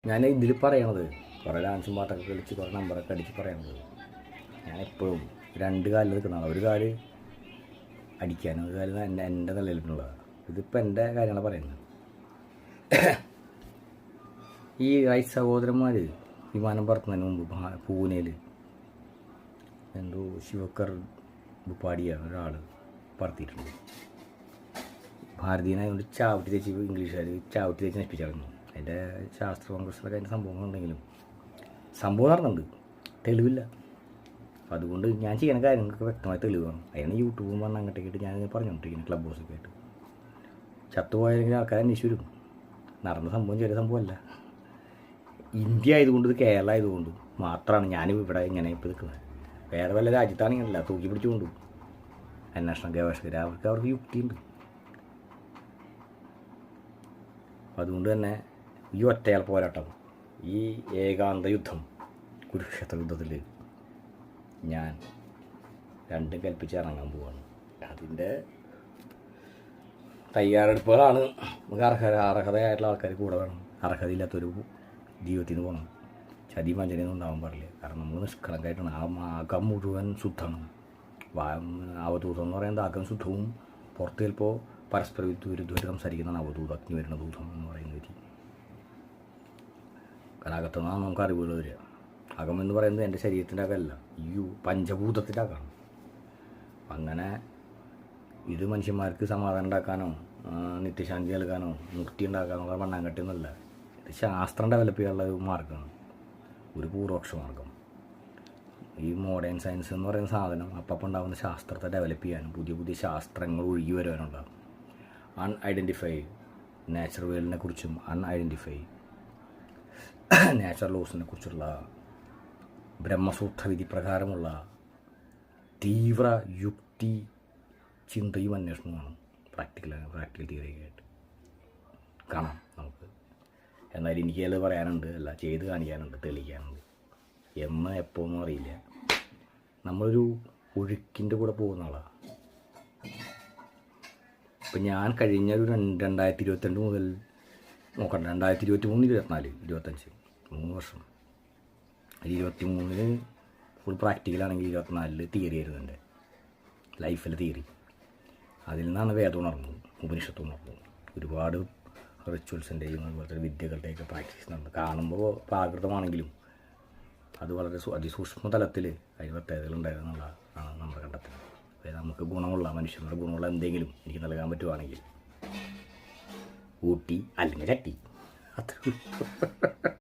ഞാൻ ഇതിൽ പറയണത് കുറേ ഡാൻസും പാട്ടൊക്കെ കളിച്ച് കുറേ നമ്പറൊക്കെ അടിച്ച് പറയണത് ഞാനെപ്പോഴും രണ്ട് കാലിൽ നിൽക്കുന്നതാണ്. ഒരു കാല് അടിക്കാനും ഒരു കാല് എൻ്റെ നിലനിൽപ്പിനുള്ളതാണ്. ഇതിപ്പോൾ എൻ്റെ കാര്യങ്ങളാണ് പറയുന്നത്. ഈ റൈറ്റ് സഹോദരന്മാർ വിമാനം പറത്തുന്നതിന് മുമ്പ് പൂനെയിൽ എന്തോ ശിവക്കർ പാടിയ ഒരാൾ പറത്തിയിട്ടുണ്ട്. ഭാരതീയനായതുകൊണ്ട് ചാവട്ടി തേച്ച് ഇംഗ്ലീഷുകാർ ചാവട്ടി തേച്ച് നശിപ്പിച്ചായിരുന്നു. അതിൻ്റെ ശാസ്ത്ര കോൺഗ്രസ്സിലൊക്കെ അതിൻ്റെ സംഭവങ്ങളുണ്ടെങ്കിലും സംഭവം നടന്നുണ്ട്, തെളിവില്ല. അപ്പം അതുകൊണ്ട് ഞാൻ ചെയ്യുന്ന കാര്യങ്ങൾക്ക് വ്യക്തമായ തെളിവ് വേണം. അതിന് യൂട്യൂബും പറഞ്ഞ് അങ്ങോട്ടേക്കിട്ട് ഞാൻ പറഞ്ഞുകൊണ്ടിരിക്കുന്നു. ക്ലബ് ഹൗസൊക്കെ ആയിട്ട് ചത്തുപോയെങ്കിൽ ആൾക്കാരെ അന്വേഷിച്ച് വരും. നടന്ന സംഭവം ചെറിയ സംഭവമല്ല. ഇന്ത്യ ആയതുകൊണ്ട് ഇത് കേരളം ആയതുകൊണ്ട് മാത്രമാണ് ഞാനിപ്പോൾ ഇവിടെ ഇങ്ങനെ ഇപ്പോൾ നിൽക്കുന്നത്. വേറെ വല്ല രാജ്യത്താണെങ്കിലല്ല തൂക്കി പിടിച്ചുകൊണ്ടു അന്വേഷണം ഗവേഷകർ അവർക്ക് യുക്തിയുണ്ട്. അപ്പം അതുകൊണ്ട് തന്നെ ഈ ഒറ്റയാൾ പോരാട്ടം, ഈ ഏകാന്ത യുദ്ധം, കുരുക്ഷേത്ര യുദ്ധത്തിൽ ഞാൻ രണ്ടും കൽപ്പിച്ച് ഇറങ്ങാൻ പോവാണ്. അതിൻ്റെ തയ്യാറെടുപ്പുകളാണ്. നമുക്ക് അർഹതയായിട്ടുള്ള ആൾക്കാർ കൂടെ വേണം. അർഹതയില്ലാത്തൊരു ജീവിതത്തിൽ നിന്ന് പോകണം. ചതി വഞ്ചനയൊന്നും ഉണ്ടാവാൻ പാടില്ല. കാരണം നമ്മൾ നിഷ്കളങ്കായിട്ടാണ്. ആകം മുഴുവൻ ശുദ്ധമാണ്. അവധൂതം എന്ന് പറയുന്നത് ആകം ശുദ്ധവും പുറത്ത് ചിലപ്പോൾ പരസ്പര വിരുദ്ധമായിട്ട് സംസാരിക്കുന്നതാണ് അവധൂതം, അഗ്നി വരുന്ന ദൂതം എന്ന് പറയുന്ന രീതി. കാരണം അകത്തുനിന്നാണ് നമുക്ക് അറിവുകൾ വരിക. അകം എന്ന് പറയുന്നത് എൻ്റെ ശരീരത്തിൻ്റെ അകമല്ല, ഈ പഞ്ചഭൂതത്തിൻ്റെ അകമാണ്. അങ്ങനെ ഇത് മനുഷ്യന്മാർക്ക് സമാധാനം ഉണ്ടാക്കാനോ നിത്യശാന്തി നൽകാനോ മുക്തി ഉണ്ടാക്കാനുള്ള മണ്ണാങ്കട്ടിയൊന്നുമല്ല. ഇത് ശാസ്ത്രം ഡെവലപ്പ് ചെയ്യാനുള്ള ഒരു മാർഗ്ഗമാണ്, ഒരു പൂർവോക്ഷ മാർഗം. ഈ മോഡേൺ സയൻസ് എന്ന് പറയുന്ന സാധനം അപ്പം ഉണ്ടാകുന്ന ശാസ്ത്രത്തെ ഡെവലപ്പ് ചെയ്യാനും പുതിയ പുതിയ ശാസ്ത്രങ്ങൾ ഒഴുകി വരുവാനുണ്ടാകും. അൺഐഡൻറ്റിഫൈഡ് നാച്ചുറൽ വേൾഡിനെ കുറിച്ചും അൺഐഡൻറ്റിഫൈഡ് നാച്ചുറൽ ലോസിനെ കുറിച്ചുള്ള ബ്രഹ്മസൂത്ര വിധി പ്രകാരമുള്ള തീവ്ര യുക്തി ചിന്തയും അന്വേഷണവുമാണ് പ്രാക്ടിക്കൽ തിയറിയൊക്കെ ആയിട്ട് കാണാം നമുക്ക്. എന്നാലും എനിക്കത് പറയാനുണ്ട്, അല്ല ചെയ്ത് കാണിക്കാനുണ്ട്, തെളിയിക്കാനുണ്ട്. എന്ന് എപ്പോഴൊന്നും അറിയില്ല. നമ്മളൊരു ഒഴുക്കിൻ്റെ കൂടെ പോകുന്ന ആളാണ്. ഇപ്പം ഞാൻ കഴിഞ്ഞ ഒരു 2022 മുതൽ നോക്കണ്ട, 2023, 24, 25 3 വർഷം. 23 ഫുൾ പ്രാക്ടിക്കലാണെങ്കിൽ 24 തിയറി ആയിരുന്നു എൻ്റെ ലൈഫിലെ തിയറി. അതിൽ നിന്നാണ് വേദം ഉണർന്നത്, ഉപനിഷത്ത് ഉണർന്നത്. ഒരുപാട് റിച്വൽസിൻ്റെയും അതുപോലത്തെ വിദ്യകളുടെയൊക്കെ പ്രാക്ടീസ് നടന്നു. കാണുമ്പോൾ പ്രാകൃതമാണെങ്കിലും അത് വളരെ അതിസൂക്ഷ്മ തലത്തിൽ അതിന് പ്രത്യേകതകളുണ്ടായിരുന്നുള്ളതാണ് നമ്മുടെ കണ്ടെത്തൽ. അതായത് നമുക്ക് ഗുണമുള്ള മനുഷ്യരുടെ ഗുണമുള്ള എന്തെങ്കിലും എനിക്ക് നൽകാൻ പറ്റുവാണെങ്കിൽ ഊട്ടി അല്ലെങ്കിൽ ചട്ടി അത്ര